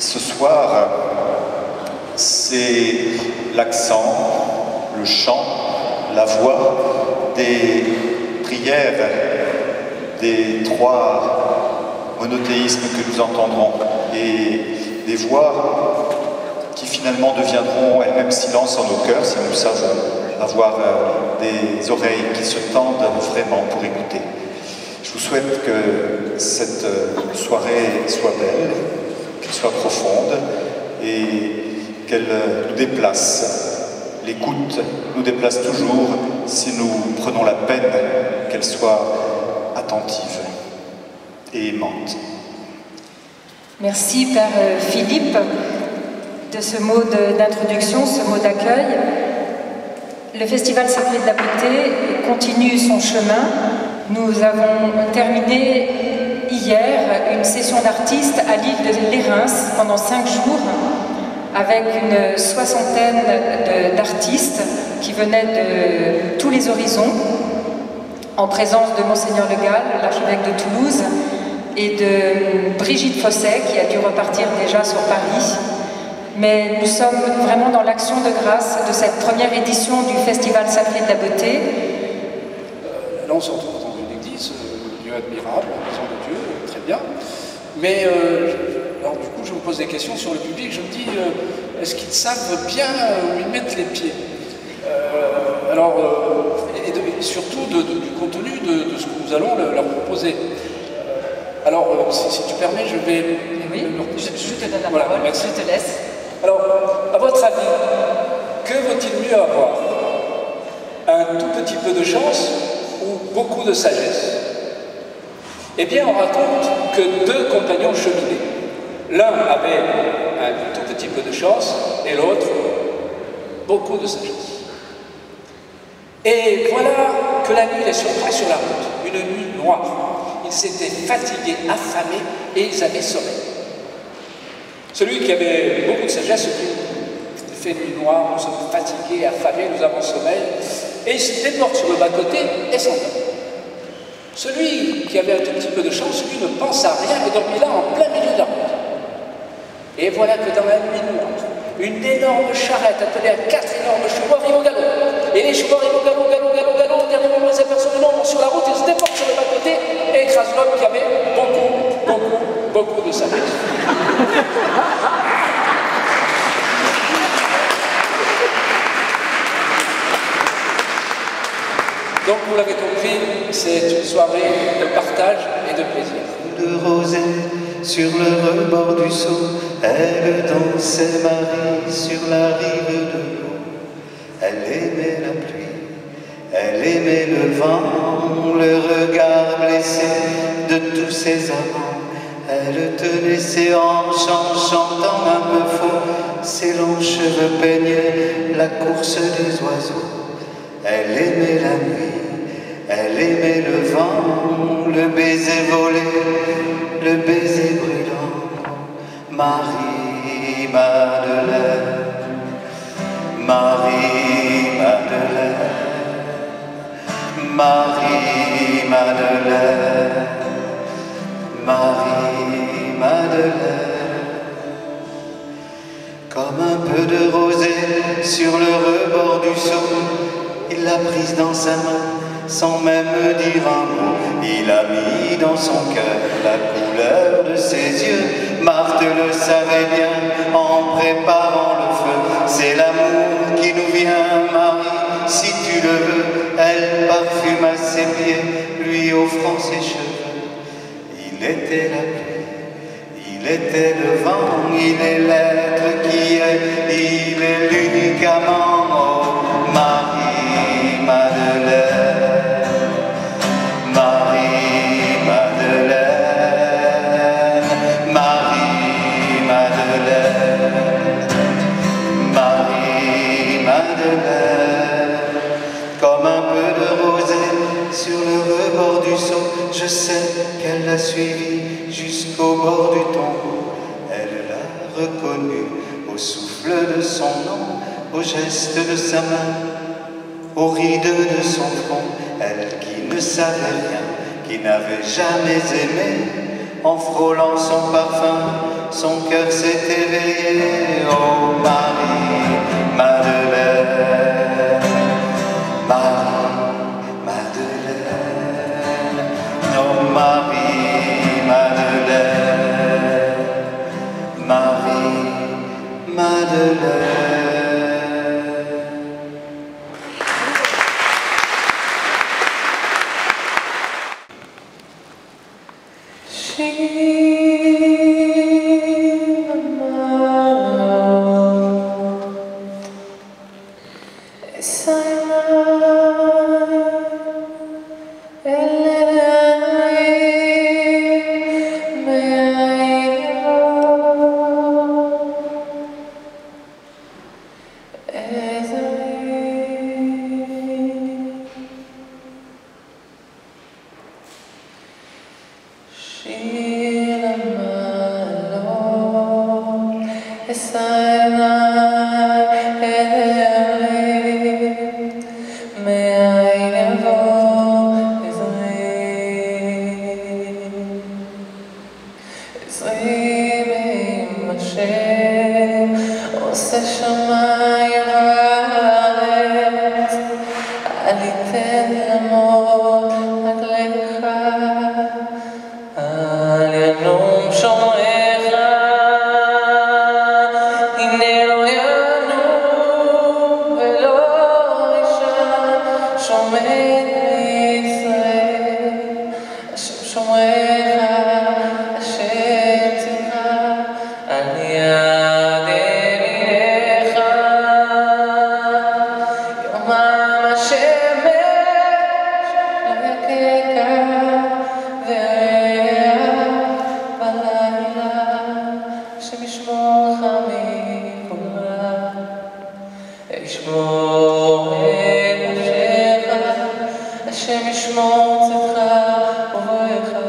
Ce soir, c'est l'accent, le chant, la voix des prières des trois monothéismes que nous entendrons et des voix qui finalement deviendront elles-mêmes silence en nos cœurs si nous savons avoir des oreilles qui se tendent vraiment pour écouter. Je vous souhaite que cette soirée soit belle, qu'elle soit profonde et qu'elle nous déplace. L'écoute nous déplace toujours si nous prenons la peine qu'elle soit attentive et aimante. Merci Père Philippe de ce mot d'introduction, ce mot d'accueil. Le Festival Sacré de la Beauté continue son chemin. Nous avons terminé hier une session d'artistes à l'île de Lérins pendant 5 jours avec une soixantaine d'artistes qui venaient de tous les horizons en présence de Monseigneur Le Gall, l'archevêque de Toulouse, et de Brigitte Fosset qui a dû repartir déjà sur Paris. Mais nous sommes vraiment dans l'action de grâce de cette première édition du Festival Sacré de la Beauté. Là, on se retrouve dans une église, un lieu admirable, la maison de Dieu, très bien. Mais alors, du coup, je me pose des questions sur le public. Je me dis, est-ce qu'ils savent bien où ils mettent les pieds? Et surtout du contenu de ce que nous allons leur proposer. Alors, si tu permets, je vais... Oui, je te donne la voilà, parole, merci. je te laisse. Alors, à votre avis, que vaut-il mieux avoir? Un tout petit peu de chance ou beaucoup de sagesse? Eh bien, on raconte que 2 compagnons cheminaient. L'un avait un tout petit peu de chance et l'autre, beaucoup de sagesse. Et voilà que la nuit les surprit sur la route, une nuit noire. Ils s'étaient fatigués, affamés et ils avaient sommeil. Celui qui avait beaucoup de sagesse, il fait nuit noire, nous sommes fatigués, affamés, nous avons sommeil, et il se déporte sur le bas-côté et s'endort. Celui qui avait un tout petit peu de chance, lui, ne pense à rien et dormit là en plein milieu de la route. Et voilà que dans la nuit noire, une énorme charrette attelée à 4 énormes chevaux arrive au galop. Et les chevaux arrivent au galop, galop, galop, galop, au dernier moment, ils aperçoivent une ombre sur la route, ils se déportent sur le bas-côté et écrasent l'homme qui avait beaucoup de sagesse. Donc, vous l'avez compris, c'est une soirée de partage et de plaisir. De rosée sur le rebord du Sceau, elle dansait Marie sur la rive de l'eau. Elle aimait la pluie, elle aimait le vent, le regard blessé de tous ses amants. Elle tenait ses hanches en chantant un peu faux, ses longs cheveux peignaient la course des oiseaux. Elle aimait la nuit, elle aimait le vent, le baiser volé, le baiser brûlant. Marie Madeleine, Marie Madeleine, Marie Madeleine, Marie Madeleine. Comme un peu de rosée sur le rebord du Sceau, il l'a prise dans sa main sans même dire un mot. Il a mis dans son cœur la couleur de ses yeux. Marthe le savait bien en préparant le feu. C'est l'amour qui nous vient, Marie, si tu le veux. Elle parfume à ses pieds, lui offrant ses cheveux. Il était la pluie, il était le vent, il est l'être qui est, il est l'unique amant. Oh, Marie Madeleine, Marie Madeleine, Marie Madeleine, Marie Madeleine. Comme un peu de rosée sur le rebord du Sceau, je sais qu'elle l'a suivi jusqu'au bord du tombeau. Elle l'a reconnu au souffle de son nom, au geste de sa main, aux rides de son front. Elle qui ne savait rien, qui n'avait jamais aimé, en frôlant son parfum son cœur s'est éveillé. Oh Marie, Madeleine, Marie, Madeleine, oh Marie, Madeleine, Marie, Madeleine. ישמור את נפשך, השם ישמור צאתך ובואך.